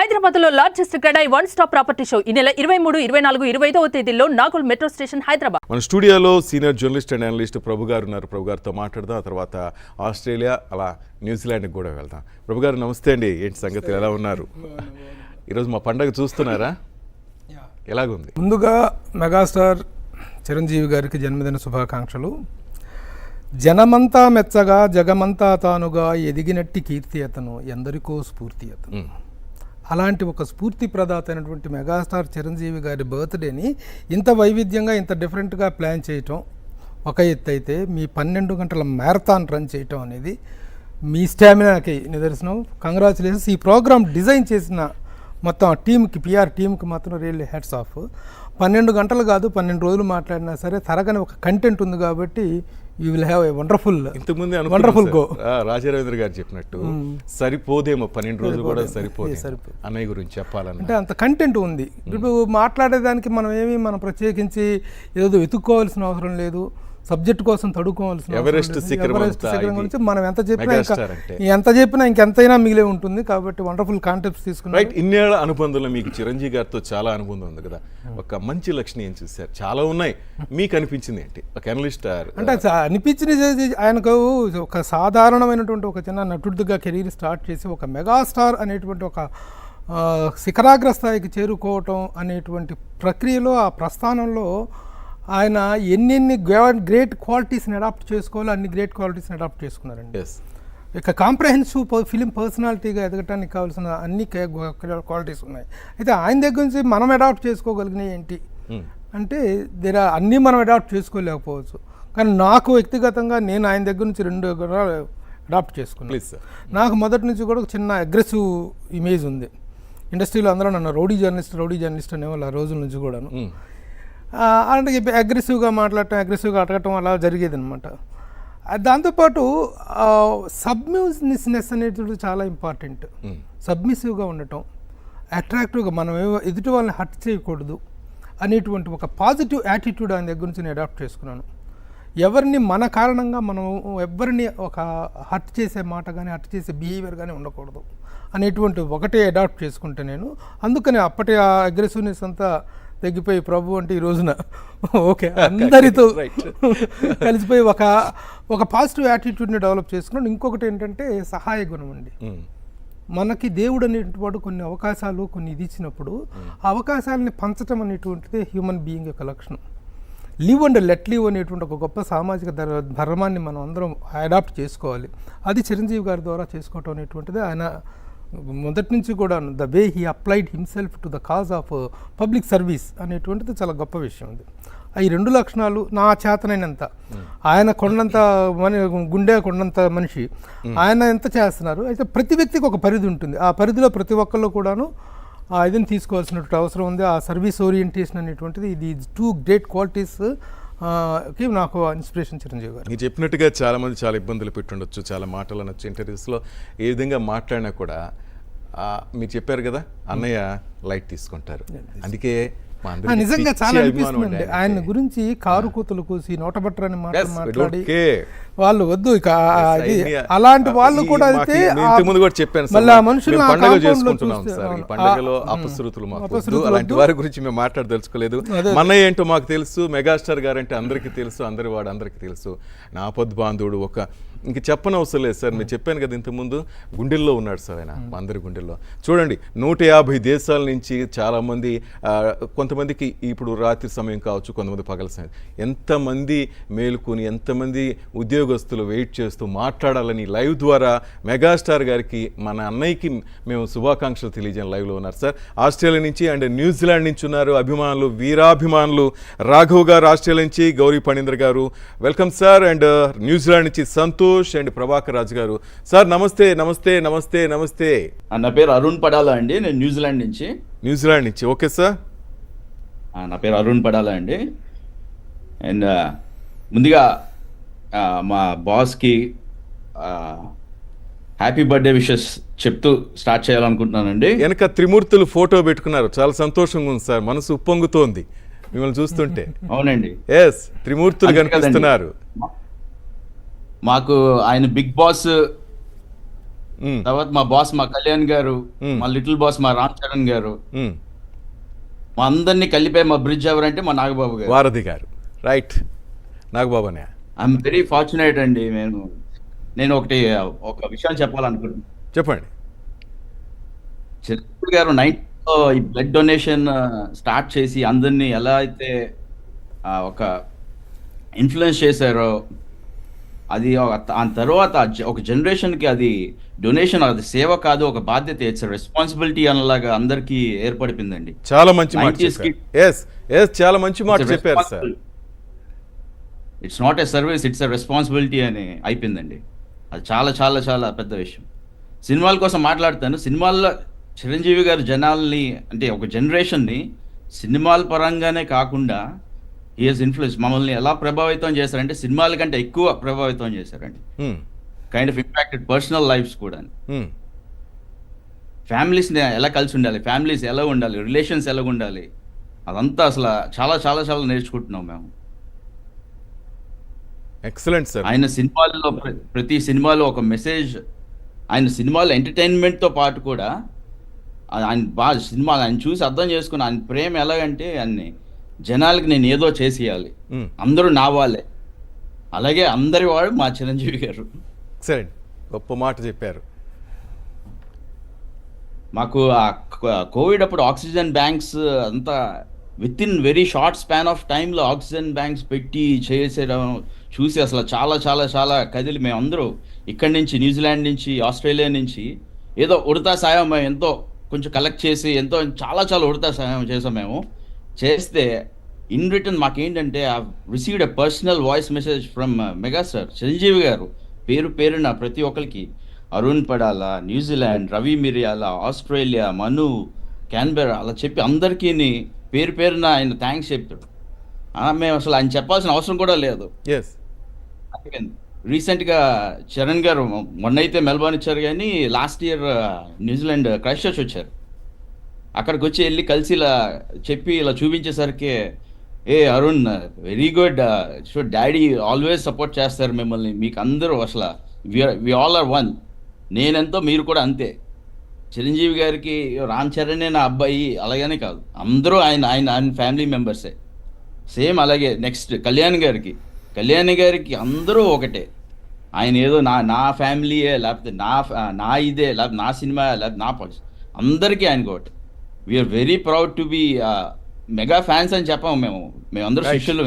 హైదరాబాద్ లో largest CREDAI one stop property show ఈ నెల 23, 24, 25వ తేదీల్లో నాగోల్ మెట్రో స్టేషన్ హైదరాబాద్. మన స్టూడియోలో సీనియర్ జర్నలిస్ట్ అండ్ అనలిస్ట్ ప్రభు గారు ఉన్నారు. ప్రభు గారితో మాట్లాడదాం. ఆ తర్వాత ఆస్ట్రేలియా అలా న్యూజిలాండ్కి కూడా వెళ్దాం. ప్రభు గారు నమస్తే అండి. ఏంటి సంగతి, ఎలా ఉన్నారు? ఈరోజు మా పండగ చూస్తున్నారా? ఎలాగుంది? ముందుగా మెగాస్టార్ చిరంజీవి గారికి జన్మదిన శుభాకాంక్షలు. జనమంతా మెచ్చగా జగమంతా తానుగా ఎదిగినట్టి కీర్తి అతను, ఎందరికో స్ఫూర్తి అతను. అలాంటి ఒక స్ఫూర్తి ప్రదాత అయినటువంటి మెగాస్టార్ చిరంజీవి గారి బర్త్డేని ఇంత వైవిధ్యంగా ఇంత డిఫరెంట్గా ప్లాన్ చేయటం ఒక ఎత్తు అయితే, మీ 12 గంటల మ్యారథాన్ రన్ చేయటం అనేది మీ స్టామినాకి నిదర్శనం. కంగ్రాచులేషన్స్. ఈ ప్రోగ్రామ్ డిజైన్ చేసిన మొత్తం టీంకి, పిఆర్ టీంకి మాత్రం రియల్లీ హెడ్స్ ఆఫ్. 12 గంటలు కాదు, 12 రోజులు మాట్లాడినా సరే తరగని ఒక కంటెంట్ ఉంది కాబట్టి you will have a wonderful go. Rajaravindra గారు చెప్పినట్టు సరిపోదేమో 12 రోజులు కూడా సరిపోదు అన్నయ్య గురించి చెప్పాలంటే అంత కంటెంట్ ఉంది. ఇప్పుడు మాట్లాడేదానికి మనం ప్రత్యేకించి ఏదో వెతుక్కోవాల్సిన అవసరం లేదు. సబ్జెక్ట్ కోసం తడుకోవాల్సిన ఎవరెస్ట్ శిఖరం గురించి మనం ఎంత చెప్పినా ఇంకెంతైనా మిగిలే ఉంటుంది. కాబట్టి వండర్ఫుల్ కాన్సెప్ట్స్ తీసుకున్నాం. రైట్. ఇన్నేళ్ల అనుబంధంలో మీకు చిరంజీవి గారితో చాలా అనుబంధం ఉంది కదా, ఒక మంచి లక్షణం ఏం చూసారు? చాలా ఉన్నాయి, మీకు అనిపించింది ఏంటి? ఒక అనలిస్ట్ అంటే అనిపించింది, ఆయనకు ఒక సాధారణమైనటువంటి ఒక చిన్న నటుడిగా కెరీర్ స్టార్ట్ చేసి ఒక మెగాస్టార్ అనేటువంటి ఒక శిఖరాగ్ర స్థాయికి చేరుకోవటం అనేటువంటి ప్రక్రియలో, ఆ ప్రస్థానంలో ఆయన ఎన్ని గ్రేట్ క్వాలిటీస్ని అడాప్ట్ చేసుకోవాలో అన్ని గ్రేట్ క్వాలిటీస్ని అడాప్ట్ చేసుకున్నారండి. ఇక కాంప్రహెన్సివ్ ఫిలిం పర్సనాలిటీగా ఎదగటానికి కావాల్సిన అన్ని క్వాలిటీస్ ఉన్నాయి. అయితే ఆయన దగ్గర నుంచి మనం అడాప్ట్ చేసుకోగలిగినవి ఏంటి అంటే, అన్నీ మనం అడాప్ట్ చేసుకోలేకపోవచ్చు. కానీ నాకు వ్యక్తిగతంగా నేను ఆయన దగ్గర నుంచి 2 అడాప్ట్ చేసుకున్నాను. నాకు మొదటి నుంచి కూడా ఒక చిన్న అగ్రెసివ్ ఇమేజ్ ఉంది. ఇండస్ట్రీలో అందరూ నన్ను రౌడీ జర్నలిస్ట్ అనేవాళ్ళు ఆ రోజుల నుంచి కూడాను. అంటే అగ్రెసివ్గా మాట్లాడటం, అగ్రెసివ్గా అడగటం అలా జరిగేది అనమాట. దాంతోపాటు సబ్మిసివ్నెస్ అనేది చాలా ఇంపార్టెంట్. సబ్మిసివ్గా ఉండటం, అట్రాక్టివ్గా, మనం ఎదుటి వాళ్ళని హర్ట్ చేయకూడదు అనేటువంటి ఒక పాజిటివ్ యాటిట్యూడ్ ఆయన దగ్గర నుంచి నేను అడాప్ట్ చేసుకున్నాను. ఎవరిని మన కారణంగా మనం ఎవరిని ఒక హర్ట్ చేసే మాట కానీ హర్ట్ చేసే బిహేవియర్ కానీ ఉండకూడదు అనేటువంటి ఒకటే అడాప్ట్ చేసుకుంటే నేను. అందుకని అప్పటి ఆ అగ్రెసివ్నెస్ అంతా తగ్గిపోయి ప్రభు అంటే ఈ రోజున ఓకే అందరితో కలిసిపోయి ఒక పాజిటివ్ యాటిట్యూడ్ని డెవలప్ చేసుకున్నాడు. ఇంకొకటి ఏంటంటే సహాయ గుణం అండి. మనకి దేవుడు అనేటువంటి కొన్ని అవకాశాలు కొన్ని ఇది ఇచ్చినప్పుడు ఆ అవకాశాలని పంచటం అనేటువంటిది హ్యూమన్ బీయింగ్ యొక్క లక్షణం. లివ్ అండ్ లెట్ లివ్ అనేటువంటి ఒక గొప్ప సామాజిక ధర్మాన్ని మనం అందరం అడాప్ట్ చేసుకోవాలి. అది చిరంజీవి గారి ద్వారా చేసుకోవటం అనేటువంటిది ఆయన మొదటి నుంచి కూడా the way he applied himself to the cause of public service అనేటువంటిది చాలా గొప్ప విషయం. ఉంది ఈ 2 లక్షణాలు నా చేతనైనంత. ఆయన గుండె కొండంత మనిషి, ఆయన ఎంత చేస్తున్నారు. అయితే ప్రతి వ్యక్తికి ఒక పరిధి ఉంటుంది. ఆ పరిధిలో ప్రతి ఒక్కళ్ళు కూడాను ఇదిని తీసుకోవాల్సినటువంటి అవసరం ఉంది. ఆ సర్వీస్ ఓరియంటేషన్ అనేటువంటిది, ఇది 2 గ్రేట్ క్వాలిటీస్ నాకు ఇన్స్పిరేషన్ చిరంజీవి గారు. మీరు చెప్పినట్టుగా చాలా మంది చాలా ఇబ్బందులు పెట్టుండొచ్చు, చాలా మాటలు అనొచ్చు ఇంటర్వ్యూస్లో. ఏ విధంగా మాట్లాడినా కూడా మీరు చెప్పారు కదా, అన్నయ్య లైట్ తీసుకుంటారు. అందుకే నిజంగా చాలా అనిపిస్తుంది ఆయన గురించి. కారు కూతులు కూసి నోటబట్టరని మాట్లాడి వాళ్ళు వద్దు, ఇక అలాంటి వాళ్ళు కూడా అయితే పండుగలో అపశృతులు అలాంటి వారి గురించి మేము మాట్లాడదలుచుకోలేదు. మన్నయ్య ఏంటో మాకు తెలుసు, మెగాస్టార్ గారు అంటే అందరికీ తెలుసు, అందరికీ తెలుసు. నా పొద్దు బాంధవుడు ఇంక చెప్పనవసరం లేదు సార్. మీరు చెప్పాను కదా ఇంతకుముందు, గుండెల్లో ఉన్నాడు సార్ ఆయన, మా అందరి గుండెల్లో. చూడండి 150 దేశాల నుంచి చాలామంది, కొంతమందికి ఇప్పుడు రాత్రి సమయం కావచ్చు, కొంతమంది పగల సమయం, ఎంతమంది మేలుకొని ఎంతమంది ఉద్యోగస్తులు వెయిట్ చేస్తూ మాట్లాడాలని లైవ్ ద్వారా మెగాస్టార్ గారికి, మన అన్నయ్యకి మేము శుభాకాంక్షలు తెలియజేయని లైవ్లో ఉన్నారు సార్. ఆస్ట్రేలియా నుంచి అండ్ న్యూజిలాండ్ నుంచి ఉన్నారు అభిమానులు, వీరాభిమానులు. రాఘవ్ గారు ఆస్ట్రేలియా నుంచి, గౌరీ పణీంద్ర గారు వెల్కమ్ సార్. అండ్ న్యూజిలాండ్ నుంచి సంతోష్ అండ్ ప్రభాకర్ రాజు గారు. సార్ నమస్తే. నా పేరు అరుణ్ పడాలా అండి, నేను న్యూజిలాండ్ నుంచి. Okay sir. నా పేరు అరుణ్ పడాలా అండి. అండ్ ముందుగా మా బాస్కి హ్యాపీ బర్త్డే విషెస్ చెప్తూ స్టార్ట్ చేయాలనుకుంటున్నానండి. వెనక త్రిమూర్తులు ఫోటో పెట్టుకున్నారు, చాలా సంతోషంగా ఉంది సార్, మనసు ఉప్పొంగుతోంది మిమ్మల్ని చూస్తుంటే. అవునండి, త్రిమూర్తులు కనిపిస్తున్నారు. మాకు ఆయన బిగ్ బాస్ తర్వాత మా బాస్ మా కళ్యాణ్ గారు, మా లిటిల్ బాస్ మా రామ్ చరణ్ గారు, మా అందరినీ కలిపే మా బ్రిడ్జ్ ఎవరంటే మా నాగబాబు గారు, వారధి గారు. రైట్, నాగబాబునే. ఐఎమ్ వెరీ ఫార్చునేట్ అండి. నేను ఒక విషయం చెప్పాలనుకుంటున్నాను. చెప్పండి. చిరంజీవి గారు 90లో ఈ బ్లడ్ డొనేషన్ స్టార్ట్ చేసి అందరినీ ఎలా అయితే ఒక ఇన్ఫ్లుయెన్స్ చేశారో, అది ఆ తర్వాత ఒక జనరేషన్కి అది డొనేషన్, అది సేవ కాదు, ఒక బాధ్యత, ఇట్స్ రెస్పాన్సిబిలిటీ అనలాగా అందరికీ ఏర్పడిపోయిందండి. చాలా మంచి మాట చెప్పారు. చాలా మంచి మాట చెప్పారు sir. It's not a service, it's a responsibility అని అయిపోయిందండి. అది చాలా చాలా చాలా పెద్ద విషయం. సినిమాల కోసం మాట్లాడతాను. సినిమాల్లో చిరంజీవి గారు జనాల్ని, అంటే ఒక జనరేషన్ని సినిమాల పరంగానే కాకుండా హీ హెస్ ఇన్ఫ్లుయెన్స్, మమ్మల్ని ఎలా ప్రభావితం చేశారంటే సినిమాల కంటే ఎక్కువ ప్రభావితం చేశారండి. Kind of impacted personal lives కూడా. ఫ్యామిలీస్ని ఎలా కలిసి ఉండాలి, ఫ్యామిలీస్ ఎలా ఉండాలి, రిలేషన్స్ ఎలా ఉండాలి, అదంతా అసలు చాలా చాలా చాలా నేర్చుకుంటున్నాం మేము. Excellent sir. ఆయన సినిమాల్లో ప్రతి సినిమాలో ఒక మెసేజ్, ఆయన సినిమాలో ఎంటర్టైన్మెంట్తో పాటు కూడా ఆయన బాగా సినిమాలు ఆయన చూసి అర్థం చేసుకుని ఆయన ప్రేమ ఎలాగంటే అన్ని జనాలకి నేను ఏదో చేసేయాలి, అందరూ నా వాళ్ళే, అలాగే అందరి వాడు మా చిరంజీవి గారు. సరే, గొప్ప మాట చెప్పారు. మాకు ఆ కోవిడ్ అప్పుడు ఆక్సిజన్ బ్యాంక్స్ అంతా with in very short span of టైంలో ఆక్సిజన్ బ్యాంక్స్ పెట్టి చేసేయడం చూసి అసలు చాలా చాలా చాలా కదిలి మేమందరూ ఇక్కడి నుంచి, న్యూజిలాండ్ నుంచి, ఆస్ట్రేలియా నుంచి ఏదో ఉడతా సాయం మేము ఎంతో కొంచెం కలెక్ట్ చేసి ఎంతో చాలా చాలా ఉడతా సాయం చేసాం. మేము చేస్తే ఇన్ రిటర్న్ మాకేంటంటే I received a personal voice message from megastar Chiranjeevi గారు. పేరున ప్రతి ఒక్కరికి, అరుణ్ పడాల న్యూజిలాండ్, రవి మిరియాల ఆస్ట్రేలియా, మను క్యాన్బెరా, అలా చెప్పి అందరికీ పేరున ఆయన థ్యాంక్స్ చెప్తాడు. మేము అసలు ఆయన చెప్పాల్సిన అవసరం కూడా లేదు. రీసెంట్గా చరణ్ గారు మొన్నైతే మెల్బోర్న్ ఇచ్చారు, కానీ last year New Zealand Christchurch వచ్చారు. అక్కడికి వచ్చి వెళ్ళి కలిసి ఇలా చెప్పి ఇలా చూపించేసరికి, ఏ Arun very good, so daddy always support చేస్తారు మిమ్మల్ని, మీకు అందరూ అసలు వి ఆల్ ఆర్ వన్, నేనెంతో మీరు కూడా అంతే. చిరంజీవి గారికి రామ్ చరణే నా అబ్బాయి అలాగనే కాదు, అందరూ ఆయన ఫ్యామిలీ మెంబర్సే. సేమ్ అలాగే నెక్స్ట్ కళ్యాణ్ గారికి అందరూ ఒకటే. ఆయన ఏదో నా ఫ్యామిలీయే, లేకపోతే నా ఇదే, లేకపోతే నా సినిమా, లేకపోతే నా పాలిటిక్స్, అందరికీ ఆయనకి ఒకటి. We are very proud to be mega fans అని చెప్పాము మేమందరూ శిష్యులు.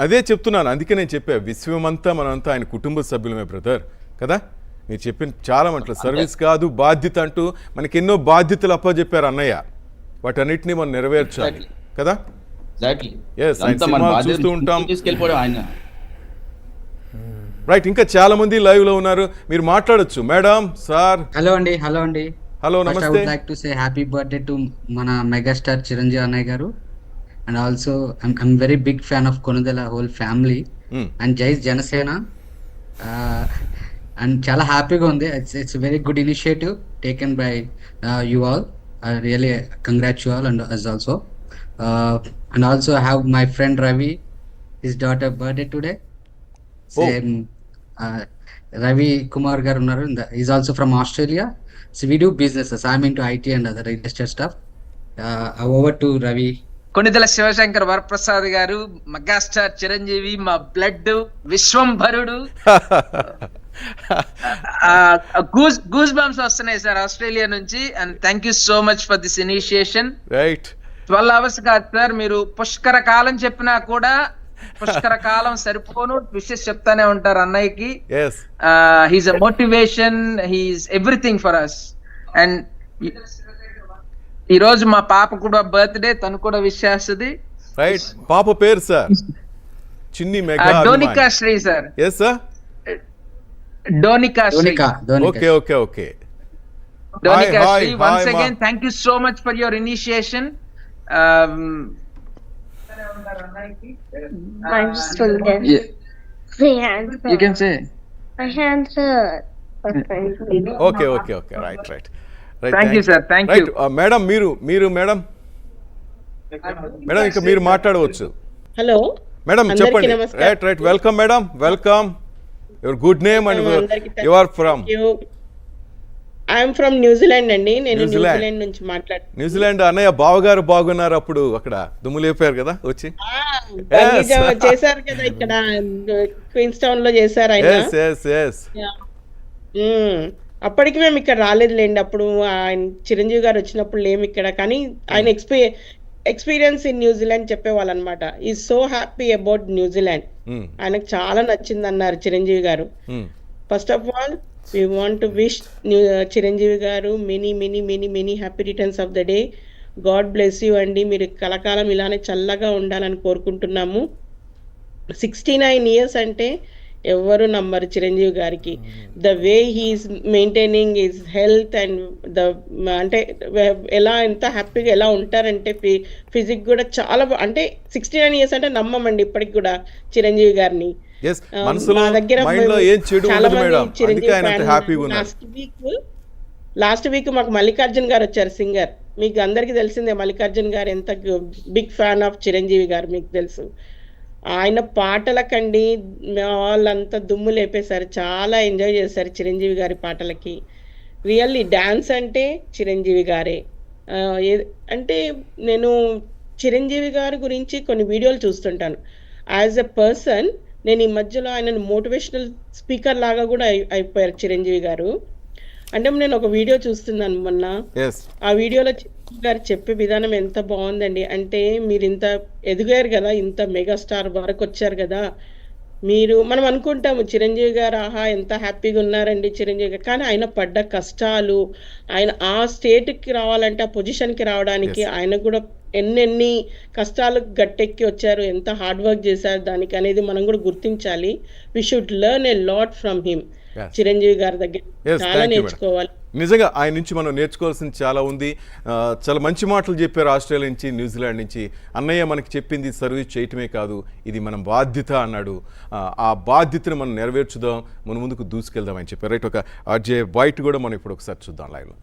అదే చెప్తున్నాను, అందుకే నేను చెప్పా, విశ్వమంతా మనంతా ఆయన కుటుంబ సభ్యులమే బ్రదర్ కదా. మీరు చెప్పిన చాలా మంటలు సర్వీస్ కాదు బాధ్యత అంటూ మనకి ఎన్నో బాధ్యతలు అప్పచెప్పారు అన్నయ్య, వాటన్నిటిని మనం నెరవేర్చాలి కదా. చూస్తూ ఉంటాం. రైట్, ఇంకా చాలా మంది లైవ్ లో ఉన్నారు, మీరు మాట్లాడొచ్చు. Madam, sir. హలో అండి. హలో, నమస్తే. I would like to say happy birthday to మన మెగాస్టార్ చిరంజీవి అన్నయ్య గారు. And also I'm very big fan of కొనుదెల whole family and జై జనసేన. అండ్ చాలా హ్యాపీగా ఉంది. It's very good initiative taken by you all. I really congrats you all and us also. And also I have my friend Ravi, his daughter birthday today. Same Ravi Kumar garu unnaru, he's also from Australia. So we do businesses. I'm into IT and other real estate stuff. Over to Ravi. Konidela Sivashankar Varaprasad గారు, megastar Chiranjeevi, మా blood విశ్వంభరుడు. Goose bumps వస్తున్నాయి sir Australia నుంచి. And thank you so much for this initiation. Right, 12 hours కాదు sir, మీరు పుష్కర కాలం చెప్పినా కూడా పుష్కర కాలం సరిపోను విషెస్ చెప్తానే ఉంటారు అన్నయ్యకి. He's a motivation, he's everything for us. And ఈ రోజు మా పాప కూడా బర్త్డే, తను కూడా విష్ చేస్తుంది. రైట్, పాప పేరు sir? Chinni Mega Donika Sri sir. yes sir, Donika Sri. okay Donika Sri, once again thank you so much for your initiation. I'm still there. You can say. My hands hurt. Okay, right. Thank you sir, thank you. Madam, మీరు madam ఇంకా మీరు మాట్లాడవచ్చు. Hello madam చెప్పండి. Right, welcome madam, welcome. Your good name and అందరికీ you are from I'm from New Zealand అండి. నేను New Zealand. New Zealand నుంచి మాట్లాడుతున్నాను. న్యూజిలాండ్ అన్నయ్య బావగారు బాగున్నారు అప్పుడు అక్కడ దుమ్ము లేపారు కదా వచ్చి. చేశారు కదా ఇక్కడ క్వీన్స్ టౌన్ లో చేశారు ఆయన. ఎస్ ఎస్ ఎస్ అప్పటికి మేము ఇక్కడ రాలేదులేండి. అప్పుడు ఆయన చిరంజీవి గారు వచ్చినప్పుడు లేము ఇక్కడ. కానీ ఆయన ఎక్స్పీరియన్స్ ఇన్ న్యూజిలాండ్ చెప్పేవాళ్ళు అనమాట. ఈ సో హ్యాపీ అబౌట్ న్యూజిలాండ్. ఆయనకు చాలా నచ్చింది అన్నారు Chiranjeevi garu. First of all we want to wish Chiranjeevi garu many happy returns of the day. God bless you అండి. మీరు కలకాలం ఇలానే చల్లగా ఉండాలని కోరుకుంటున్నాము. 69 years అంటే ఎవరు నమ్మరు చిరంజీవి గారికి. The way he's maintaining his health and అంటే ఎలా ఎంత హ్యాపీగా ఎలా ఉంటారంటే ఫిజిక్ కూడా చాలా అంటే 69 years అంటే నమ్మమండి ఇప్పటికి కూడా చిరంజీవి గారిని. మనసులో మైండ్ లో ఏం చెడు ఉండదు మేడం, అందుకే ఆయన అంత హ్యాపీగా ఉన్నారు. లాస్ట్ వీక్ మాకు మల్లికార్జున్ గారు వచ్చారు, సింగర్. మీకు అందరికీ తెలిసిందే మల్లికార్జున్ గారు ఎంత బిగ్ ఫ్యాన్ ఆఫ్ చిరంజీవి గారు, మీకు తెలుసు. ఆయన పాటలకండి వాళ్ళంతా దుమ్ము లేపేశారు, చాలా ఎంజాయ్ చేశారు చిరంజీవి గారి పాటలకి. రియల్లీ డాన్స్ అంటే చిరంజీవి గారే. అంటే నేను చిరంజీవి గారి గురించి కొన్ని వీడియోలు చూస్తుంటాను. యాజ్ ఎ పర్సన్ నేను ఈ మధ్యలో ఆయనను మోటివేషనల్ స్పీకర్ లాగా కూడా అయిపోయారు చిరంజీవి గారు. అంటే నేను ఒక వీడియో చూస్తున్నాను మొన్న. ఆ వీడియోలో చిరంజీవి గారు చెప్పే విధానం ఎంత బాగుందండి. అంటే మీరు ఇంత ఎదిగారు కదా, ఇంత మెగాస్టార్ వరకు వచ్చారు కదా, మనం అనుకుంటాము చిరంజీవి గారు ఆహా ఎంత హ్యాపీగా ఉన్నారండి చిరంజీవి గారు. కానీ ఆయన పడ్డ కష్టాలు, ఆయన ఆ స్టేట్కి రావాలంటే ఆ పొజిషన్కి రావడానికి ఆయన కూడా ఎన్నెన్ని కష్టాలు గట్టెక్కి వచ్చారు, ఎంత హార్డ్ వర్క్ చేశారు దానికి అనేది మనం కూడా గుర్తించాలి. We should learn a lot from him. Chiranjeevi గారి దగ్గర చాలా నేర్చుకోవాలి. నిజంగా ఆయన నుంచి మనం నేర్చుకోవాల్సింది చాలా ఉంది. చాలా మంచి మాటలు చెప్పారు ఆస్ట్రేలియా నుంచి, న్యూజిలాండ్ నుంచి. అన్నయ్య మనకి చెప్పింది సర్వీస్ చేయటమే కాదు, ఇది మన బాధ్యత అన్నాడు. ఆ బాధ్యతను మనం నెరవేర్చుదాం, మన ముందుకు దూసుకెళ్దాం అని చెప్పారు. రైట్, ఒక ఆర్జే వైట్ కూడా మనం ఇప్పుడు ఒకసారి చూద్దాం లైవ్లో.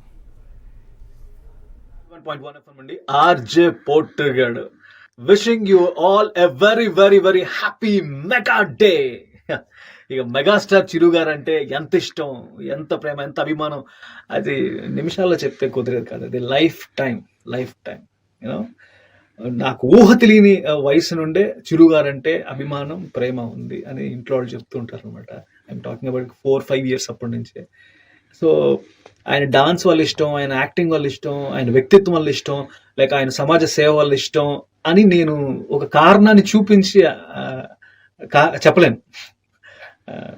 1.1 FM అండి. RJ Porter wishing you all a very very very happy mega day. ఇక మెగాస్టార్ చిరు గారు అంటే ఎంత ఇష్టం, ఎంత ప్రేమ, ఎంత అభిమానం, అది నిమిషాల్లో చెప్తే కుదిరేది కాదు. అది లైఫ్ టైం యూనో. నాకు ఊహ తెలియని వయసు నుండే చిరు గారు అంటే అభిమానం, ప్రేమ ఉంది అని ఇంట్లో వాళ్ళు చెప్తూ ఉంటారు అనమాట. ఐఎమ్ టాకింగ్ అబౌట్ 4-5 years అప్పటి నుంచే. సో ఆయన డాన్స్ వల్ల ఇష్టం, ఆయన యాక్టింగ్ వల్ల ఇష్టం, ఆయన వ్యక్తిత్వం వల్ల ఇష్టం, లేక ఆయన సమాజ సేవ వల్ల ఇష్టం అని నేను ఒక కారణాన్ని చూపించి చెప్పలేను.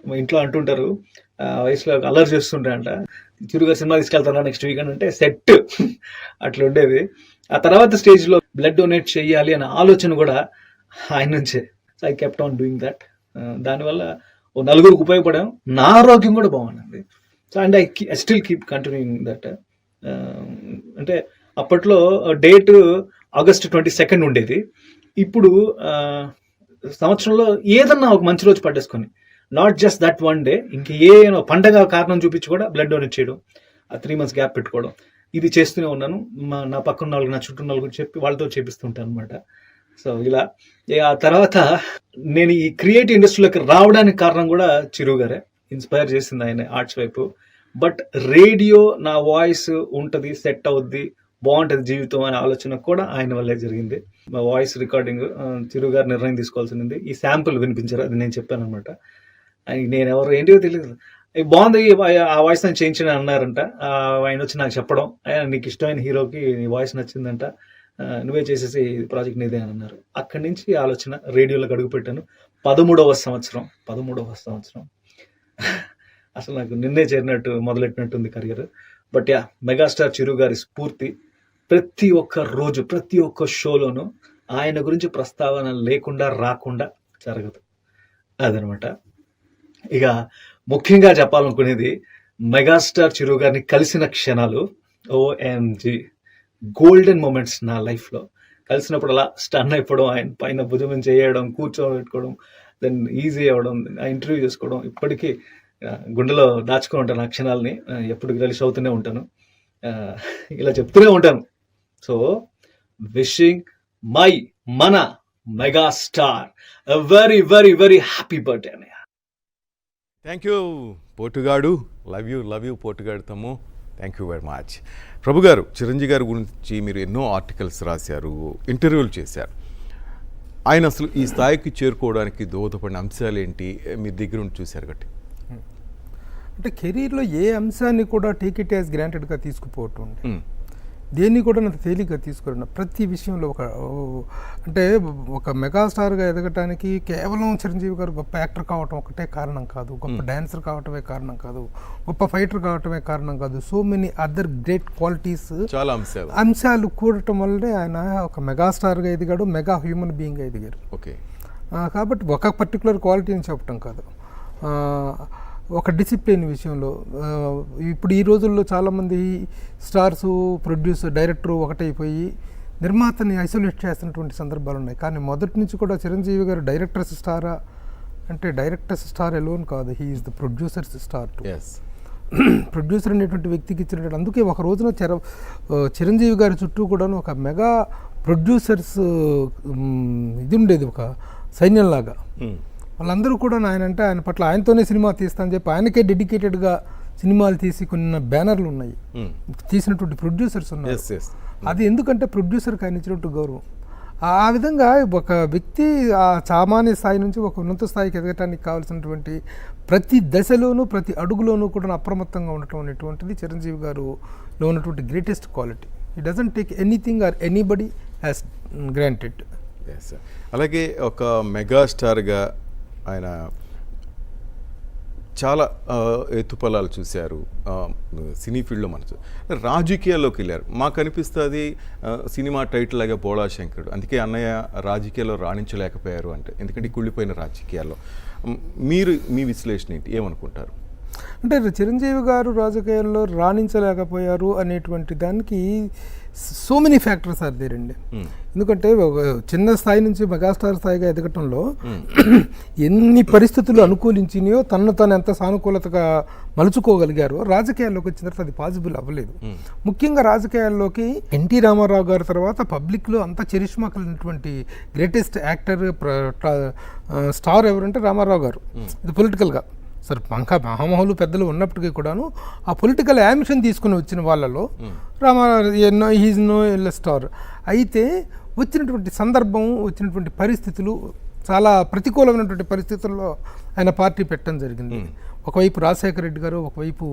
మా ఇంట్లో అంటుంటారు వయసులో అల్లరి చేస్తుంటారంట, చిరుగారు సినిమా తీసుకెళ్తారా నెక్స్ట్ వీక్ అని అంటే సెట్ అట్లా ఉండేది. ఆ తర్వాత స్టేజ్లో బ్లడ్ డొనేట్ చేయాలి అనే ఆలోచన కూడా ఆయన నుంచే. So I kept on doing that. దానివల్ల ఓ నలుగురికి ఉపయోగపడాం, నా ఆరోగ్యం కూడా బాగుంది. So and I still keep continuing that. అంటే అప్పట్లో డేట్ August 22 ఉండేది. ఇప్పుడు సంవత్సరంలో ఏదన్నా ఒక మంచి రోజు పట్టేసుకొని, not just that one day, ఇంక ఏనో పండగ కారణం చూపించి కూడా బ్లడ్ డొనేట్ చేయడం, ఆ 3 months గ్యాప్ పెట్టుకోవడం, ఇది చేస్తూనే ఉన్నాను. నా పక్కన వాళ్ళకి, నా చుట్టూ వాళ్ళకి చెప్పి వాళ్ళతో చేపిస్తుంటాను అనమాట. సో ఇలా ఆ తర్వాత నేను ఈ క్రియేటివ్ ఇండస్ట్రీలోకి రావడానికి కారణం కూడా చిరు గారే. ఇన్స్పైర్ చేసింది ఆయన ఆర్ట్స్ వైపు. బట్ రేడియో నా వాయిస్ ఉంటుంది, సెట్ అవుద్ది, బాగుంటుంది జీవితం అనే ఆలోచన కూడా ఆయన వల్లే జరిగింది. మా వాయిస్ రికార్డింగ్ చిరు గారు నిర్ణయం తీసుకోవాల్సింది. ఈ శాంపుల్ వినిపించారు, అది నేను చెప్పాను అనమాట. నేను ఎవరు ఏంటో తెలియదు, బాగుంది ఆ వాయిస్ నేను చేయించిన అన్నారంట. ఆయన వచ్చి నాకు చెప్పడం, నీకు ఇష్టమైన హీరోకి నీ వాయిస్ నచ్చిందంట, నువ్వే చేసేసి ప్రాజెక్ట్ నీదే అని అన్నారు. అక్కడి నుంచి ఆలోచన రేడియోలోకి అడుగుపెట్టాను. 13వ సంవత్సరం. అసలు నాకు నిన్నే చేరినట్టు మొదలెట్టినట్టుంది కెరియర్. బట్ యా, మెగాస్టార్ చిరు గారి స్ఫూర్తి ప్రతి ఒక్క రోజు, ప్రతి ఒక్క షోలోనూ ఆయన గురించి ప్రస్తావన లేకుండా రాకుండా జరగదు. అదనమాట. ఇక ముఖ్యంగా చెప్పాలనుకునేది, మెగాస్టార్ చిరు గారిని కలిసిన క్షణాలు OMG గోల్డెన్ మూమెంట్స్ నా లైఫ్లో. కలిసినప్పుడు అలా స్టన్ అయిపోవడం, ఆయన పైన భుజం చేయడం, కూర్చోబెట్టుకోవడం, దెన్ ఈజీ అవ్వడం, ఇంటర్వ్యూ చేసుకోవడం, ఇప్పటికీ గుండెలో దాచుకుని ఉంటాను ఆ క్షణాలని. ఎప్పుడు రిలీజ్ అవుతూనే ఉంటాను, ఇలా చెప్తూనే ఉంటాను. సో విషింగ్ మన megastar very very very happy birthday అన్నయ్య. థ్యాంక్ యూ పోటుగాడు. లవ్ యూ పోటుగాడు తమ్ము. Thank you very much. Prabhu garu, Chiranjeevi గారి గురించి మీరు ఎన్నో ఆర్టికల్స్ రాశారు, ఇంటర్వ్యూలు చేశారు. ఆయన అసలు ఈ స్థాయికి చేరుకోవడానికి దోహదపడిన అంశాలు ఏంటి మీ దగ్గర ఉండి చూశారు కాబట్టి? అంటే కెరీర్లో ఏ అంశాన్ని కూడా టేక్ ఇట్ యాజ్ గ్రాంటెడ్గా తీసుకుపోవటం, దేన్ని కూడా అంత తేలిగ్గా తీసుకోవడం. ప్రతి విషయంలో అంటే ఒక మెగాస్టార్గా ఎదగటానికి కేవలం చిరంజీవి గారు గొప్ప యాక్టర్ కావటం ఒకటే కారణం కాదు, గొప్ప డాన్సర్ కావటమే కారణం కాదు, గొప్ప ఫైటర్ కావటమే కారణం కాదు. So many other great qualities, చాలా అంశాలు కూడటం వల్లనే ఆయన ఒక మెగాస్టార్గా ఎదిగాడు, మెగా హ్యూమన్ బీయింగ్గా ఎదిగారు. ఓకే. కాబట్టి ఒక పర్టికులర్ క్వాలిటీని చెప్పటం కాదు, ఒక డిసిప్లిన్ విషయంలో. ఇప్పుడు ఈ రోజుల్లో చాలామంది స్టార్సు, ప్రొడ్యూసర్, డైరెక్టరు ఒకటైపోయి నిర్మాతని ఐసోలేట్ చేస్తున్నటువంటి సందర్భాలు ఉన్నాయి. కానీ మొదటి నుంచి కూడా చిరంజీవి గారు డైరెక్టర్స్ స్టారా అంటే డైరెక్టర్స్ స్టార్ ఎలోన్ కాదు, he is the producers star to. Producer అనేటువంటి వ్యక్తికి ఇచ్చినటువంటి, అందుకే ఒక రోజున చిరంజీవి గారి చుట్టూ కూడా ఒక మెగా ప్రొడ్యూసర్స్ ఇది ఉండేది, ఒక సైన్యంలాగా. వాళ్ళందరూ కూడా ఆయన పట్ల ఆయనతోనే సినిమా తీస్తానని చెప్పి ఆయనకే డెడికేటెడ్గా సినిమాలు తీసి కొన్ని బ్యానర్లు ఉన్నాయి, తీసినటువంటి ప్రొడ్యూసర్స్ ఉన్నారు. అది ఎందుకంటే ప్రొడ్యూసర్కి ఆయన ఇచ్చినట్టు గౌరవం. ఆ విధంగా ఒక వ్యక్తి ఆ సామాన్య స్థాయి నుంచి ఒక ఉన్నత స్థాయికి ఎదగటానికి కావాల్సినటువంటి ప్రతి దశలోనూ ప్రతి అడుగులోనూ కూడా అప్రమత్తంగా ఉండటం అనేటువంటిది చిరంజీవి గారులో ఉన్నటువంటి greatest quality. He doesn't take anything or anybody as granted. అలాగే ఒక మెగాస్టార్గా ఆయన చాలా ఎత్తుపల్లాలు చూశారు సినీ ఫీల్డ్లో. రాజకీయాల్లోకి వెళ్ళారు. మాకు అనిపిస్తుంది సినిమా టైటిల్ లాగా బోళాశంకరుడు, అందుకే అన్నయ్య రాజకీయాల్లో రాణించలేకపోయారు అంటే, ఎందుకంటే కుళ్ళిపోయిన రాజకీయాల్లో. మీరు మీ విశ్లేషణ ఏంటి, ఏమనుకుంటారు? అంటే చిరంజీవి గారు రాజకీయాల్లో రాణించలేకపోయారు అనేటువంటి దానికి so many factors are there అండి. ఎందుకంటే చిన్న స్థాయి నుంచి మెగాస్టార్ స్థాయిగా ఎదగటంలో ఎన్ని పరిస్థితులు అనుకూలించినాయో తను ఎంత సానుకూలతగా మలుచుకోగలిగారో రాజకీయాల్లోకి వచ్చిన తర్వాత అది పాసిబుల్ అవ్వలేదు. ముఖ్యంగా రాజకీయాల్లోకి ఎన్టీ రామారావు గారి తర్వాత పబ్లిక్లో అంత చరిష్మా కలిగినటువంటి గ్రేటెస్ట్ యాక్టర్ స్టార్ ఎవరంటే రామారావు గారు. ఇది పొలిటికల్గా సార్ మహామహులు పెద్దలు ఉన్నప్పటికీ కూడాను ఆ పొలిటికల్ యాంబిషన్ తీసుకుని వచ్చిన వాళ్ళలో రామారావు హీజ్ నో స్టార్. అయితే వచ్చినటువంటి సందర్భం, వచ్చినటువంటి పరిస్థితులు, చాలా ప్రతికూలమైనటువంటి పరిస్థితుల్లో ఆయన పార్టీ పెట్టడం జరిగింది. ఒకవైపు రాజశేఖర రెడ్డి గారు, ఒకవైపు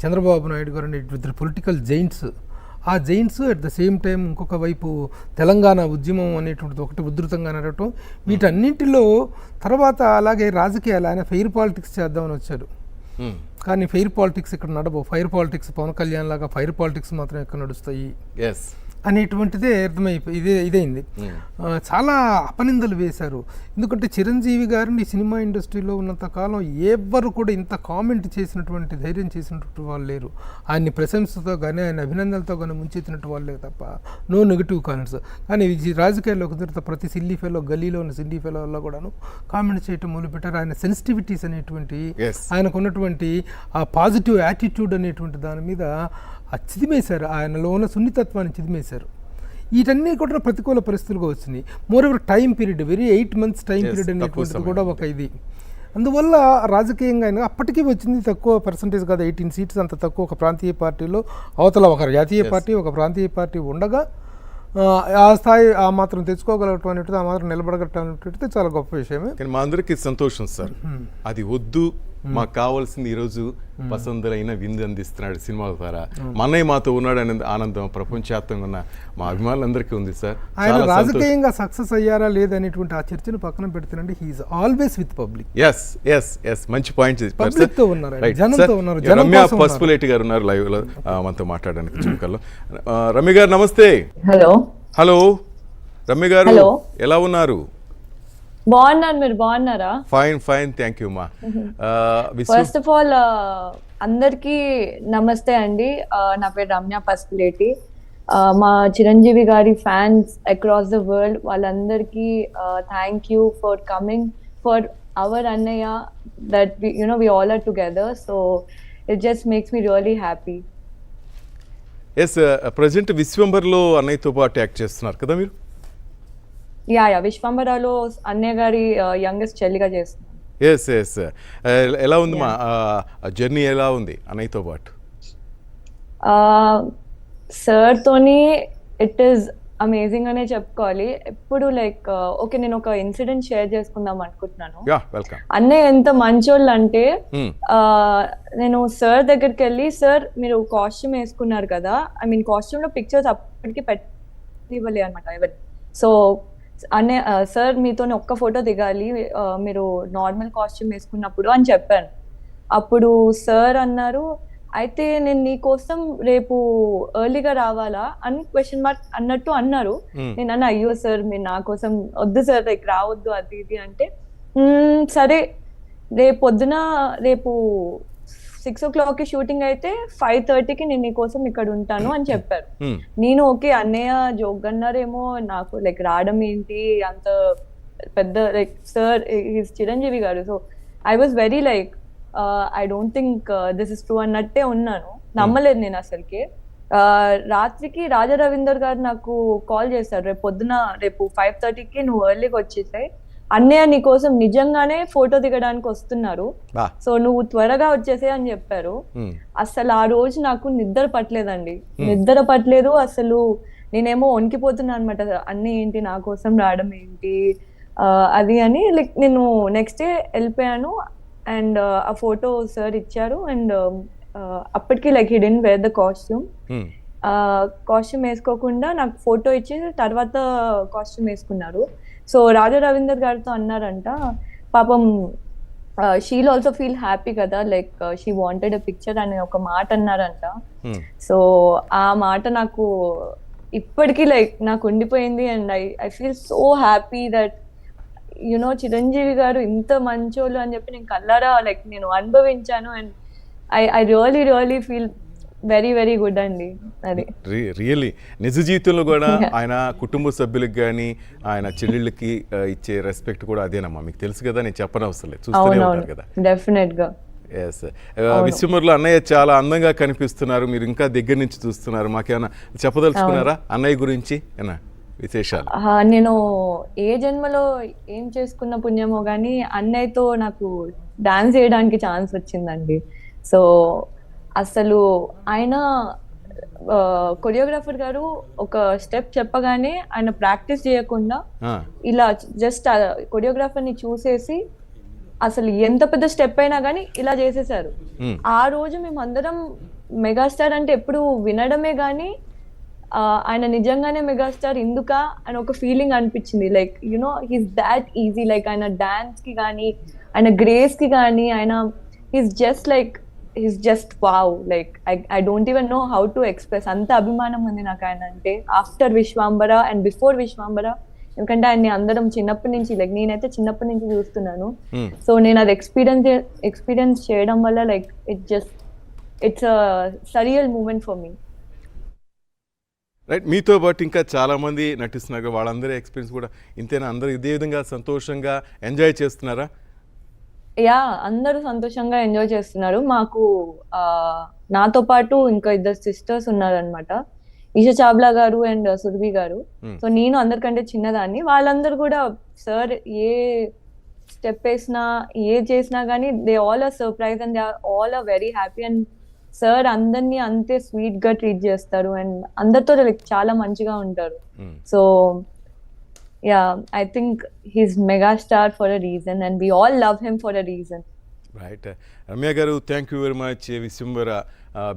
చంద్రబాబు నాయుడు గారు అనేటువంటి పొలిటికల్ జైంట్స్. ఆ Giants at the same time ఇంకొక వైపు తెలంగాణ ఉద్యమం అనేటువంటిది ఒకటి ఉధృతంగా నడవటం, వీటన్నింటిలో తర్వాత అలాగే రాజకీయాలు ఆయన ఫెయిర్ పాలిటిక్స్ చేద్దామని వచ్చారు. కానీ ఫెయిర్ పాలిటిక్స్ ఇక్కడ నడవవు. ఫైర్ పాలిటిక్స్ పవన్ కళ్యాణ్ లాగా ఫైర్ పాలిటిక్స్ మాత్రం ఇక్కడ నడుస్తాయి అనేటువంటిదే ఇదైంది. చాలా అపనిందలు వేశారు. ఎందుకంటే చిరంజీవి గారిని సినిమా ఇండస్ట్రీలో ఉన్నంత కాలం ఎవరు కూడా ఇంత కామెంట్ చేసినటువంటి ధైర్యం చేసినటువంటి వాళ్ళు లేరు. ఆయన్ని ప్రశంసతో కానీ ఆయన అభినందనలతో కానీ ముంచెత్తినట్టు వాళ్ళే తప్ప నో నెగిటివ్ కామెంట్స్. కానీ రాజకీయాల్లోకి తర్వాత ప్రతి సిల్లీ ఫెలో, గల్లీలో ఉన్న సిల్లీ ఫెలో వల్ల కూడాను కామెంట్ చేయటం మొదలుపెట్టారు. ఆయన సెన్సిటివిటీస్ అనేటువంటి, ఆయనకు ఉన్నటువంటి ఆ పాజిటివ్ యాటిట్యూడ్ అనేటువంటి దాని మీద చిదిమేశారు, ఆయనలో ఉన్న సున్నితత్వాన్ని చిదిమేశారు. వీటన్నీ కూడా ప్రతికూల పరిస్థితులుగా వచ్చినాయి. More over time period, very 8 months time period అనేటువంటిది కూడా ఒక ఇది. అందువల్ల రాజకీయంగా ఆయన అప్పటికీ వచ్చింది తక్కువ పర్సంటేజ్ కాదు, 18 seats అంత తక్కువ. ఒక ప్రాంతీయ పార్టీలో అవతల ఒక జాతీయ పార్టీ, ఒక ప్రాంతీయ పార్టీ ఉండగా ఆ స్థాయి ఆ మాత్రం తెచ్చుకోగలగటం అనేటిది, ఆ మాత్రం నిలబడగటం అనేటువంటిది చాలా గొప్ప విషయమే. కానీ మా అందరికీ సంతోషం సార్, అది వద్దు, మాకు కావాల్సింది ఈరోజు పసందులైన విందు అందిస్తున్నాడు సినిమాల ద్వారా. మా అన్నయ్య మాతో ఉన్నాడు అనే ఆనందం ప్రపంచవ్యాప్తంగా ఉన్న మా అభిమానులందరికీ ఉంది సార్. ఆయన రాజకీయంగా సక్సెస్ అయ్యారా లేదనేటువంటి ఆ చర్చను పక్కన పెడుతున్నాండి. He's always with public. మంచి పాయింట్. పబ్లిక్తో ఉన్నారు, జనంతో ఉన్నారు. రమ్య పసుపులేటి గారు ఉన్నారు లైవ్ లో మనతో మాట్లాడడానికి చుక్కల్లో. రమ్య గారు నమస్తే. హలో రమ్య గారు, ఎలా ఉన్నారు? బాగున్నాను, మీరు బాగున్నారా? ఫైన్ థ్యాంక్ యూ మా. ఫస్ట్ ఆఫ్ ఆల్ అందరికి నమస్తే అండి. నా పేరు రమ్య పసుపులేటి. మా చిరంజీవి గారి ఫ్యాన్స్ అక్రాస్ ద వరల్డ్ వాళ్ళందరికీ thank you for coming for hour అన్నయ్య, that we all are together, so it just makes me really happy. Present విశ్వంబర్లో అన్నయ్యతో పాటు యాక్ట్ చేస్తున్నారు కదా మీరు? యా విశ్వంబరాలో అన్నయ్య గారి యంగెస్ట్ చెల్లిగా చేస్తున్నాను. ఎస్ ఎస్ ఎలా ఉంది మా జర్నీ ఎలా ఉంది అన్నయ్యతో పాటు? సార్ తోని ఇట్ ఈస్ అమేజింగ్ అనే చెప్పుకోవాలి. ఎప్పుడు లైక్ ఓకే, నేను ఒక ఇన్సిడెంట్ షేర్ చేసుకుందాం అనుకుంటున్నాను. వెల్కమ్. అన్నయ్య ఎంత మంచోళ్ళు అంటే నేను సార్ దగ్గరికి వెళ్ళి, సార్ మీరు కాస్ట్యూమ్ వేసుకున్నారు కదా, ఐ మీన్ కాస్ట్యూమ్ లో పిక్చర్స్ అప్పటికి పెట్టివ్వలే అనమాట ఎవరి. సో అన్నయ్య సార్ మీతోని ఒక్క ఫోటో దిగాలి మీరు నార్మల్ కాస్ట్యూమ్ వేసుకున్నప్పుడు అని చెప్పాను. అప్పుడు సార్ అన్నారు, అయితే నేను నీ కోసం రేపు ఎర్లీగా రావాలా అని క్వశ్చన్ మార్క్ అన్నట్టు అన్నారు. నేను అన్న అయ్యో సార్ మీరు నా కోసం వద్దు సార్ లైక్ రావద్దు అది ఇది అంటే, సరే రేపు పొద్దున రేపు 6 o'clock షూటింగ్ అయితే 5:30కి నేను నీ కోసం ఇక్కడ ఉంటాను అని చెప్పారు. నేను ఓకే అన్నయ్య జోక్ అన్నారేమో, నాకు లైక్ రావడం ఏంటి అంత పెద్ద లైక్ సార్ చిరంజీవి గారు. So I was very like I don't think this is true అన్నట్టే ఉన్నాను, నమ్మలేదు నేను అసలుకి. రాత్రికి రాజా రవీందర్ గారు నాకు కాల్ చేశారు, రేపు పొద్దున రేపు 5:30కి నువ్వు ఎర్లీగా వచ్చేసాయి, అన్నయ్య నీ కోసం నిజంగానే ఫోటో దిగడానికి వస్తున్నారు, సో నువ్వు త్వరగా వచ్చేసే అని చెప్పారు. అసలు ఆ రోజు నాకు నిద్ర పట్టలేదండి, నిద్ర పట్టలేదు అసలు. నేనేమో వణికిపోతున్నా అనమాట, అన్నయ్య ఏంటి నా కోసం రావడం ఏంటి అది అని. లైక్ నేను నెక్స్ట్ డే వెళ్ళిపోయాను అండ్ ఆ ఫోటో సార్ ఇచ్చారు. అండ్ అప్పటికి like he didn't wear the costume, costume వేసుకోకుండా నాకు ఫోటో ఇచ్చి తర్వాత కాస్ట్యూమ్ వేసుకున్నారు. సో రాజా రవీందర్ గారితో అన్నారంట, పాపం షీల్ ఆల్సో ఫీల్ హ్యాపీ కదా, like she wanted a picture అనే ఒక మాట అన్నారంట. సో ఆ మాట నాకు ఇప్పటికీ లైక్ నాకు ఉండిపోయింది. And I feel so happy that you know Chiranjeevi గారు ఇంత మంచోళ్ళు అని చెప్పి నేను కల్లారా లైక్ నేను అనుభవించాను. And I really really feel very very good అండి. అది రియల్లీ నిజ జీవితంలో కూడా ఆయన కుటుంబ సభ్యులకు కానీ ఆయన చెల్లెళ్ళకి ఇచ్చే రెస్పెక్ట్ కూడా అదేనమ్మా, మీకు తెలుసు కదా, నేను చెప్పనవసరం లేదు, చూస్తూనే ఉంటారు కదా. డెఫినెట్ గా. ఎస్ విశ్వమర్లో అన్నయ్య చాలా అందంగా కనిపిస్తున్నారు, మీరు ఇంకా దగ్గర నుంచి చూస్తున్నారు, మాకేమైనా చెప్పదలుచుకున్నారా అన్నయ్య గురించి ఏనా విశేషాలు? నేను ఏ జన్మలో ఏం చేసుకున్న పుణ్యమో కానీ అన్నయ్యతో నాకు డాన్స్ చేయడానికి ఛాన్స్ వచ్చిందండి. సో అసలు ఆయన కొరియోగ్రాఫర్ గారు ఒక స్టెప్ చెప్పగానే ఆయన ప్రాక్టీస్ చేయకుండా ఇలా జస్ట్ కొరియోగ్రాఫర్ ని చూసేసి అసలు ఎంత పెద్ద స్టెప్ అయినా కానీ ఇలా చేసేసారు. ఆ రోజు మేమందరం మెగాస్టార్ అంటే ఎప్పుడు వినడమే కానీ ఆయన నిజంగానే మెగాస్టార్ ఇందుక అని ఒక ఫీలింగ్ అనిపించింది. Like you know he's that easy, like ఆయన డాన్స్ కి కానీ ఆయన గ్రేస్ కి కానీ ఆయన he's just wow, like I don't even know how to express. అంత అభిమానం ఉంది నాకు ఆయన అంటే after Vishwambhara and before Vishwambhara. ఎందుకంటే ఆయన్ని అందరం చిన్నప్పటి నుంచి లైక్ నేనైతే చిన్నప్పటి నుంచి చూస్తున్నాను. సో నేను అది ఎక్స్పీరియన్స్ చేయడం వల్ల like it's surreal moment for me. Right, మీతో పాటు ఇంకా చాలామంది నటిస్తున్నారు, వాళ్ళందరి ఎక్స్పీరియన్స్ కూడా ఇంతేనా? అందరూ ఇదే విధంగా సంతోషంగా ఎంజాయ్ చేస్తున్నారా? యా, అందరూ సంతోషంగా ఎంజాయ్ చేస్తున్నారు. మాకు నాతో పాటు ఇంకా 2 సిస్టర్స్ ఉన్నారనమాట, ఈషా చావ్లా గారు అండ్ సురభి గారు. సో నేను అందరికంటే చిన్నదాన్ని. వాళ్ళందరూ కూడా సార్ ఏ స్టెప్ వేసినా ఏ చేసినా కానీ they all are surprise and they all are very happy. And sir అందరినీ అంతే స్వీట్ గా ట్రీట్ చేస్తారు అండ్ అందరితో లైక్ చాలా మంచిగా ఉంటారు. So yeah, I think he's megastar for a reason and we all love him for a reason. Right, Ramya garu thank you very much. Vishwambhara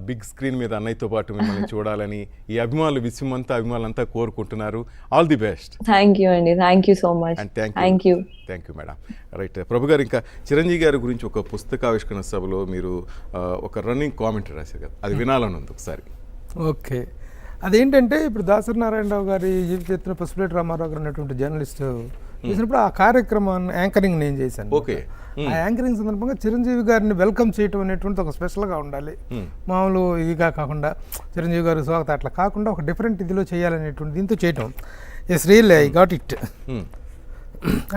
big screen మీద అన్నయ్యతో పాటు మిమ్మల్ని చూడాలని ఈ అభిమానులు విశ్వమంతా అభిమానులంతా కోరుకుంటున్నారు. All the best. Thank you అండి, thank you so much. Thank you madam. Right, Prabhu garu ఇంకా చిరంజీవి గారి గురించి ఒక పుస్తకావిష్కరణ సభలో మీరు ఒక రన్నింగ్ కామెంటరీ రాశారు కదా, అది వినాలని ఉంది ఒకసారి. ఓకే, అదేంటంటే ఇప్పుడు దాసరి నారాయణరావు గారి జీవిత చరిత్ర పసుపులేటి రామారావు గారు అన్నటువంటి జర్నలిస్ట్ చేసినప్పుడు ఆ కార్యక్రమాన్ని యాంకరింగ్ నేను చేశాను. ఓకే, ఆ యాంకరింగ్ సందర్భంగా చిరంజీవి గారిని వెల్కమ్ చేయటం అనేటువంటి ఒక స్పెషల్గా ఉండాలి. మామూలు ఇదిగా కాకుండా చిరంజీవి గారి స్వాగతం అట్లా కాకుండా ఒక డిఫరెంట్ ఇదిలో చేయాలనేటువంటి దీంతో చేయటం. Yes really I got it.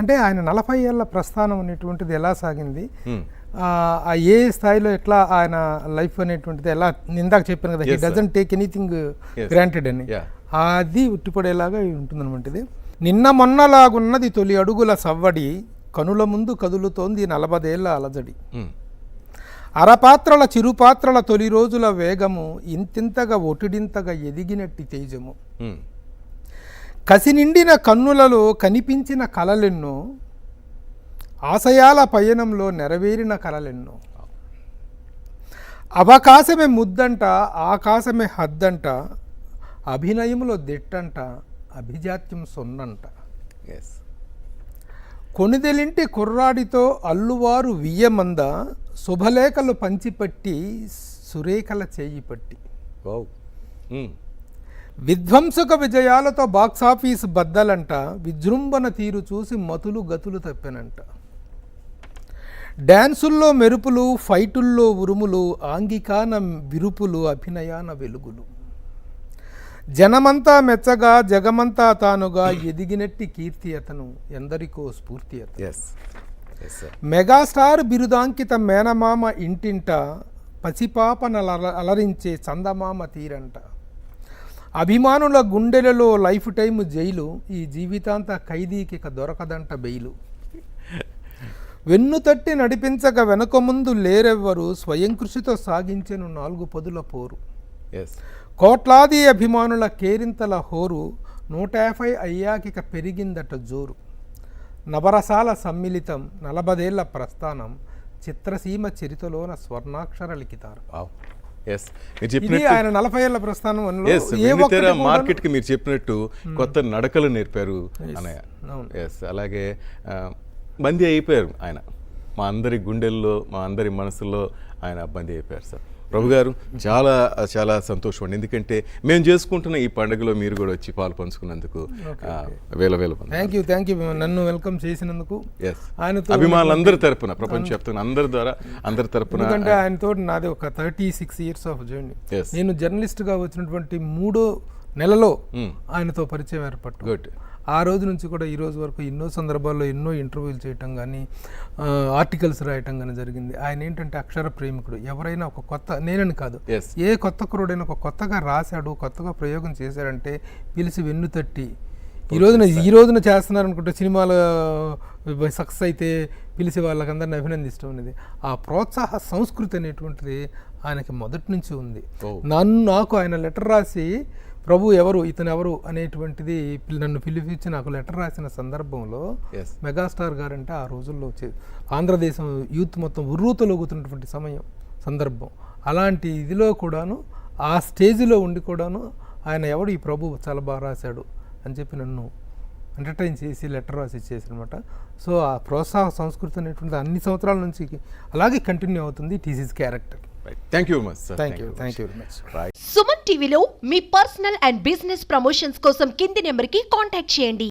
అంటే ఆయన 40 ఏళ్ల ప్రస్థానం అనేటువంటిది ఎలా సాగింది, ఏ స్థాయిలో ఎట్లా ఆయన లైఫ్ అనేటువంటిది ఎలా, ఇందాక చెప్పాను కదా, he doesn't take anything granted అని, అది ఉట్టిపడేలాగా ఉంటుందన్నమాట. ఇది నిన్న మొన్నలాగున్నది తొలి అడుగుల సవ్వడి, కనుల ముందు కదులుతోంది 40 ఏళ్ల అలజడి. ఉమ్, అరపాత్రల చిరుపాత్రల తొలి రోజుల వేగము ఇంతింతగా ఒటిడింతగా ఎదిగినట్టి తేజము. ఉమ్, కసి నిండిన కన్నులలో కనిపించిన కలలెన్నో, ఆశయాల పయనంలో నెరవేరిన కలలెన్నో. అవకాశమే ముద్దంట, ఆకాశమే హద్దంట, అభినయంలో దిట్టంట, అభిజాత్యం సొన్నంట. yes. కొనిదెలింటి కుర్రాడితో అల్లువారు వియ్యమంద, శుభలేఖలు పంచిపట్టి సురేఖల చేయి పట్టి. Wow. ఉమ్, విధ్వంసక విజయాలతో బాక్సాఫీస్ బద్దలంట, విజృంభణ తీరు చూసి మతులు గతులు తప్పెనంట. డ్యాన్సుల్లో మెరుపులు, ఫైటుల్లో ఉరుములు, ఆంగికాన విరుపులు, అభినయాన వెలుగులు. జనమంతా మెచ్చగా జగమంతా తానుగా ఎదిగినట్టి కీర్తి అతను, ఎందరికో స్ఫూర్తి అతను. yes. Yes, sir. మెగాస్టార్ బిరుదాంకిత మేనమామ ఇంటింట, పసిపాపన అలరించే చందమామ తీరంట. అభిమానుల గుండెలలో లైఫ్ టైం జైలు, ఈ జీవితాంత ఖైదీకి దొరకదంట బెయిలు. వెన్ను తట్టి నడిపించక వెనక ముందు లేరెవ్వరు, స్వయం కృషితో సాగించెను 4 పదుల పోరు. yes. కోట్లాది అభిమానుల కేరింతల హోరు, 150 అయ్యాకిక పెరిగిందట జోరు. నవరసాల సమ్మిళితం 40 ఏళ్ల ప్రస్థానం, చిత్రసీమ చరితలోన స్వర్ణాక్షర లిఖితారు. Wow. yes. మీరు ఇది చెప్పినట్టు ఆయన 40 ఏళ్ల ప్రస్థానం. yes, వెండితెర మార్కెట్ కి మీరు చెప్పినట్టు కొత్త నడకలు నేర్పారు అన్నయ్య. అవును. ఎస్, అలాగే బందీ అయిపోయారు ఆయన. మా అందరి గుండెల్లో, మా అందరి మనసుల్లో ఆయన బందీ అయిపోయారు సార్. ప్రభు గారు, చాలా చాలా సంతోషం అండి. ఎందుకంటే మేము చేసుకుంటున్న ఈ పండుగలో మీరు కూడా వచ్చి పాలు పంచుకున్నందుకు వేల థ్యాంక్ యూ నన్ను వెల్కమ్ చేసినందుకు. ఎస్, ఆయనతో అభిమానులందరి తరపున, ప్రపంచవ్యాప్తంగా అందరి ద్వారా, అందరి తరపున. ఎందుకంటే ఆయనతో నాది ఒక 36 years ఆఫ్ జర్నీ. Yes. నేను జర్నలిస్ట్గా వచ్చినటువంటి 3వ నెలలో Mm. ఆయనతో పరిచయం ఏర్పట్టు. గుడ్. ఆ రోజు నుంచి కూడా ఈ రోజు వరకు ఎన్నో సందర్భాల్లో ఎన్నో ఇంటర్వ్యూలు చేయటం కానీ, ఆర్టికల్స్ రాయటం కానీ జరిగింది. ఆయన ఏంటంటే అక్షర ప్రేమికుడు. ఎవరైనా ఒక కొత్త, నేనని కాదు, Yes. ఏ కొత్త కురుడైనా ఒక కొత్తగా రాశాడు, కొత్తగా ప్రయోగం చేశాడంటే పిలిచి వెన్ను తట్టి, ఈ రోజున చేస్తున్నారు అనుకుంటే సినిమాలో సక్సెస్ అయితే పిలిచి వాళ్ళకందరిని అభినందిస్తూ ఉన్నది. ఆ ప్రోత్సాహ సంస్కృతి అనేటువంటిది ఆయనకి మొదటి నుంచి ఉంది. నాకు ఆయన లెటర్ రాసి ప్రభు ఎవరు, ఇతను ఎవరు అనేటువంటిది నన్ను పిలిపించి నాకు లెటర్ రాసిన సందర్భంలో మెగాస్టార్ గారంటే ఆ రోజుల్లో ఆంధ్రదేశం యూత్ మొత్తం ఉర్రూతలోగుతున్నటువంటి సందర్భం. అలాంటి ఇదిలో కూడాను, ఆ స్టేజ్లో ఉండి కూడాను ఆయన ఎవడు, ఈ ప్రభు చాలా బాగా రాశాడు అని చెప్పి నన్ను ఎంటర్టైన్ చేసి లెటర్ రాసి ఇచ్చేసి అనమాట. సో ఆ ప్రోత్సాహ సంస్కృతి అనేటువంటి అన్ని సంవత్సరాల నుంచి అలాగే కంటిన్యూ అవుతుంది. It is his character. Thank you much sir. Thank you very much. Suman టీవీలో మీ పర్సనల్ అండ్ బిజినెస్ ప్రమోషన్స్ కోసం కింది నెంబర్కి కాంటాక్ట్ చేయండి.